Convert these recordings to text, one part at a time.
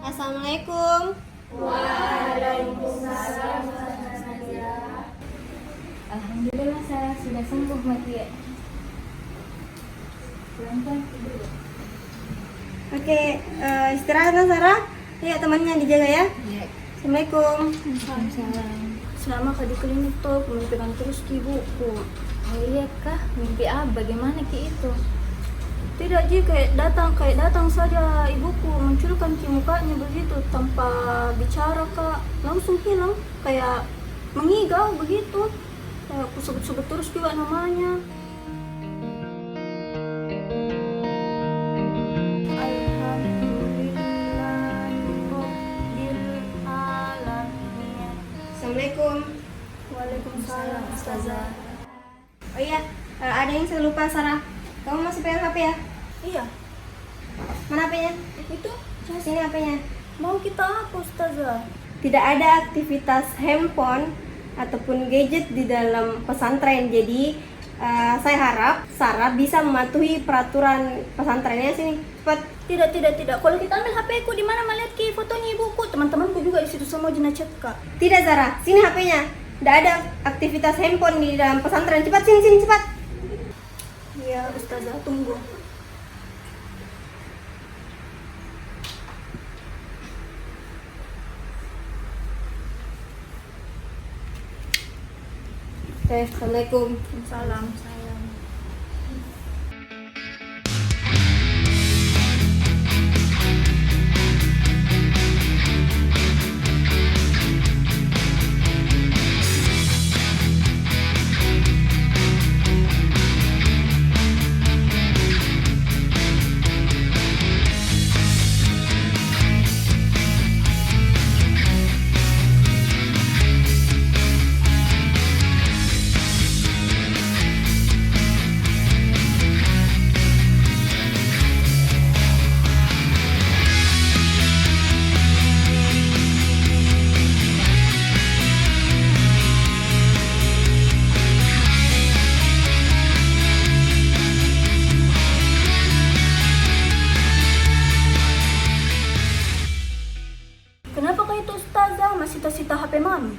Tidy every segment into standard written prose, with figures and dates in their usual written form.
Assalamualaikum. Waalaikumsalam. Alhamdulillah saya sudah sembuh Mati. Pelan-pelan tidur. Oke, istirahatlah Sarah. Ya, temannya dijaga ya. Iya. Assalamualaikum. Waalaikumsalam. Selama kau di klinik tuh, memimpikan terus ki ibuku. Oh iya kah? Mimpi bagaimana ki itu? Tidak Ji, kayak datang saja ibuku, munculkan ki mukanya begitu tanpa bicara kak, langsung hilang, kayak mengigau begitu. Kayak aku sebut-sebut terus juga namanya. Assalamualaikum. Waalaikumsalam Ustazah. Oh iya, ada yang saya lupa Sarah. Kamu masih pegang HP ya? Iya, Mana HP-nya? itu Sini HP-nya. mau kita apa Ustazah? Tidak ada aktivitas handphone ataupun gadget di dalam pesantren. Jadi saya harap Sarah bisa mematuhi peraturan pesantrennya. Sini, cepat. Tidak. Kalau kita ambil HP ku, di mana melihat ki fotonya ibuku? Teman-temanku juga di situ semua jenazah kak. Tidak Sarah, sini HP-nya. Tidak ada aktivitas handphone di dalam pesantren. Cepat sini cepat. Iya Ustazah, tunggu. Assalamualaikum. Salam. Kenapa kau itu Ustazah masih tersita HP mami?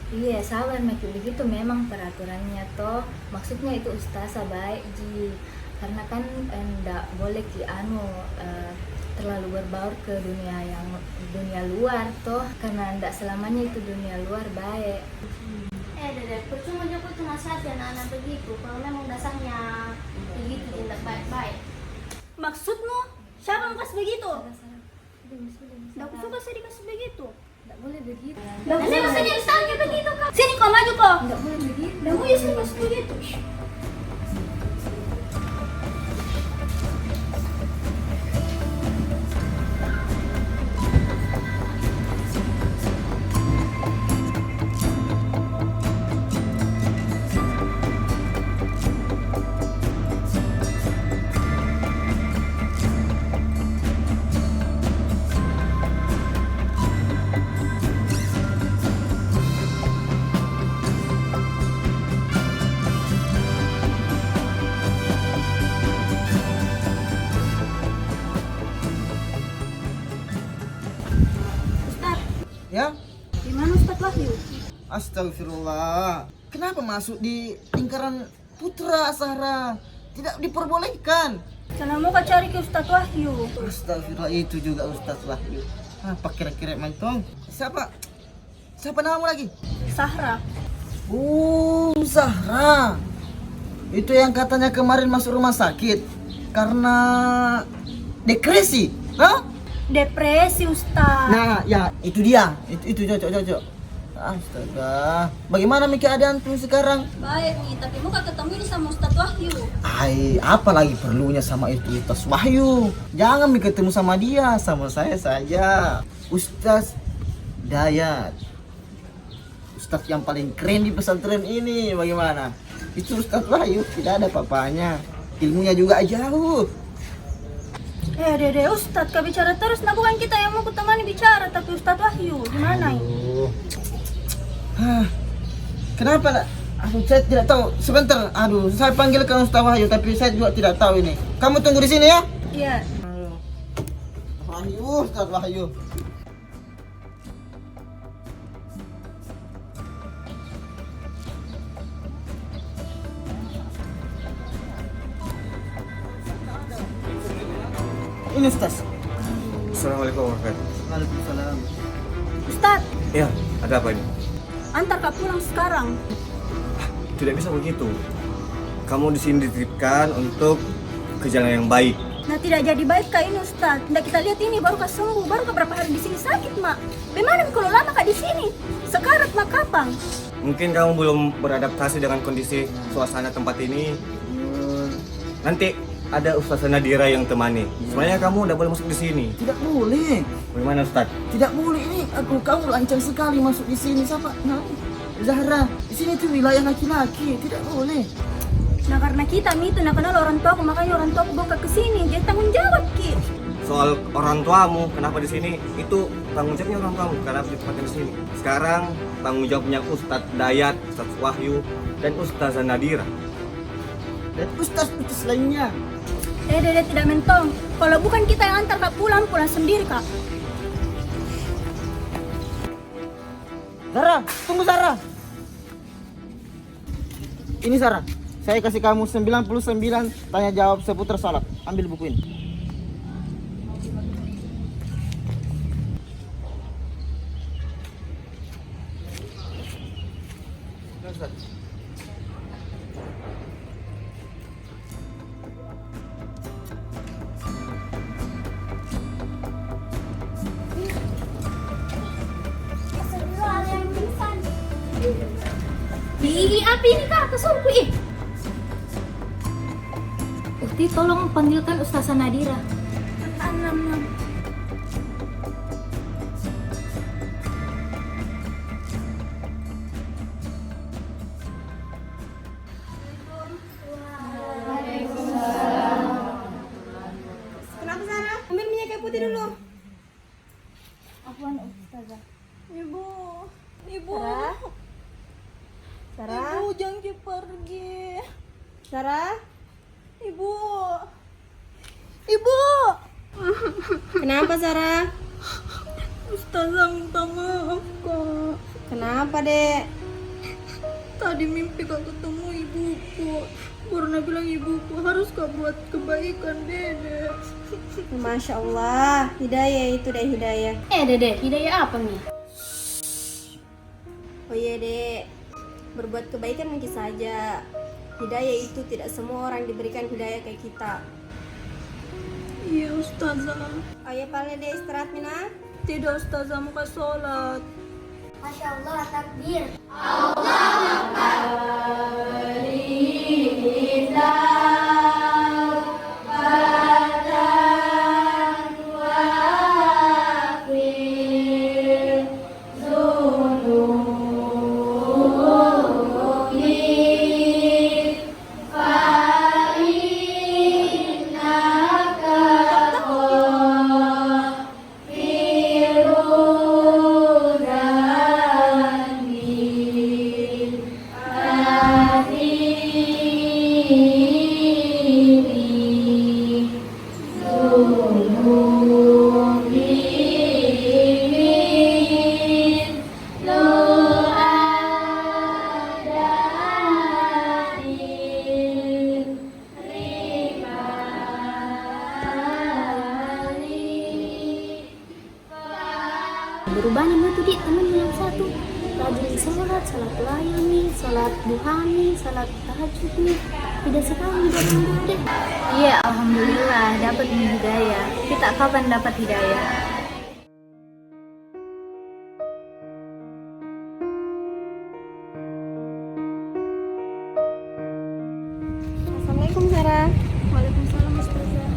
Iya, sabar Mati, begitu memang peraturannya toh. Maksudnya itu ustazah baik Ji. Karena kan enggak boleh ki terlalu berbaur ke dunia luar toh, karena enggak selamanya itu dunia luar baik. Dede, percuma juga tuh nasihat anak-anak begitu. Kalau memang dasarnya begitu tidak baik-baik. Maksudmu? Siapa yang kasih begitu? Nggak aku suka sih dikasih begitu. Enggak boleh begitu. Nggak aku Nanti suka masa dia ditanya begitu kak. Sini kau maju kau. Enggak boleh begitu. Nggak mau ya sini kasih begitu. Ustaz, Ya, gimana Ustaz Wahyu? astagfirullah. Kenapa masuk di lingkaran putra Sarah? Tidak diperbolehkan. Sana mau kau cari ke Ustaz Wahyu. Astagfirullah, itu juga Ustaz Wahyu. Apa kira-kira mantong? Siapa namamu lagi? Sahra. Zahra. Itu yang katanya kemarin masuk rumah sakit karena depresi. Hah? Depresi Ustaz. Nah, ya itu dia. Itu cocok. Astaga. Bagaimana Miki keadaan tuh sekarang? Baik nih, tapi mau kau ketemu ini sama Ustaz Wahyu. Apa lagi perlunya sama itu Ustaz Wahyu? Jangan Miki ketemu sama dia, sama saya saja. Ustaz Dayat. Ustaz yang paling keren di pesantren ini, bagaimana? Itu Ustaz Wahyu, tidak ada papanya. Ilmunya juga jauh. Dede, Ustaz, kau bicara terus. Nah, bukan kita yang mau kutemani bicara, tapi Ustaz Wahyu. Gimana ini? Aduh. Kenapa nak? Aduh, saya tidak tahu. Sebentar. Aduh, saya panggilkan Ustaz Wahyu, tapi saya juga tidak tahu ini. Kamu tunggu di sini ya? Iya. Wahyu, Ustaz Wahyu. Ini Ustaz. Assalamualaikum warahmatullahi wabarakatuh. Waalaikumsalam. Ustadz, Ya, ada apa ini? antar Kak pulang sekarang. Tidak bisa begitu. Kamu di sini dititipkan untuk ke jalan yang baik. Nah, tidak jadi baik Kak ini Ustadz. Nggak kita lihat ini baru Kak sembuh, baru Kak berapa hari di sini sakit Mak. Bagaimana kalau lama Kak di sini? Sekarat Mak kapan? Mungkin kamu belum beradaptasi dengan kondisi suasana tempat ini. Nanti ada Ustazah Nadira yang temani. Sebenarnya kamu tidak boleh masuk di sini. Tidak boleh. Bagaimana Ustaz? Tidak boleh ini. Kamu lancang sekali masuk di sini. Siapa? Nah, Zahra. Di sini tuh wilayah laki-laki. Tidak boleh. Nah, karena kita itu nak kenal orang tua aku, makanya orang tua aku bongkar ke sini. Jadi tanggung jawab Ki. Soal orang tuamu, kenapa di sini? Itu tanggung jawabnya orang tuamu. Kenapa ditempatkan di sini? Sekarang tanggung jawabnya Ustadz Dayat, Ustadz Wahyu, dan Ustazah Nadira. Dan ustaz-ustaz lainnya. Dede tidak mentong. Kalau bukan kita yang antar Kak pulang, pulang sendiri Kak. Zara, tunggu Zara. Ini Zara. Saya kasih kamu 99 tanya jawab seputar salat. Ambil buku ini. Ih, api ini Kak, kesurku ih. Ukti, tolong panggilkan Ustazah Nadira. Kenapa Sarah? Ambil minyak kayu putih dulu. Apaan Ustazah? Ibu, Ibu, Sarah, Ibu jangan pergi. Sarah, Ibu, Ibu. kenapa Sarah? Ustazah minta maaf Kak. Kenapa dek? Tadi mimpi Kak ketemu ibuku. Purna bilang ibuku harus Kak buat kebaikan Dede. Masya Allah, hidayah itu deh hidayah. Dede, hidayah apa nih? Oh iya dek, berbuat kebaikan mungkin saja. Hidayah itu tidak semua orang diberikan hidayah kayak kita. Iya Ustazah. Ayo paling dek istirahat Mina. Tidak Ustazah, mau ke sholat. Masya Allah, takbir. Berubah nama tuh di temen yang satu. Rajin sholat, sholat layani, sholat duhani, sholat tahajud nih. Tidak sekali dapat deh. Iya, alhamdulillah dapat hidayah. Kita kapan dapat hidayah? Assalamualaikum Sarah. Waalaikumsalam Ustazah.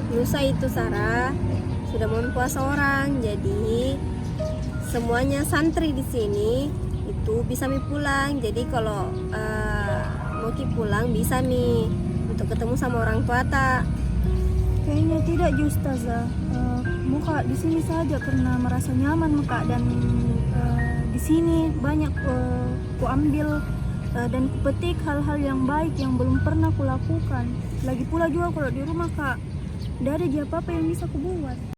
Lusa itu Sarah sudah mau puasa orang, jadi semuanya santri di sini itu bisa mi pulang. Jadi kalau mau ki pulang bisa mi untuk ketemu sama orang tua tak. Kayaknya tidak Ju Ustazah. Muka di sini saja karena merasa nyaman muka dan di sini banyak ku ambil dan kupetik hal-hal yang baik yang belum pernah kulakukan. Lagi pula juga kalau di rumah Kak Tidak ada apa-apa yang bisa aku buat.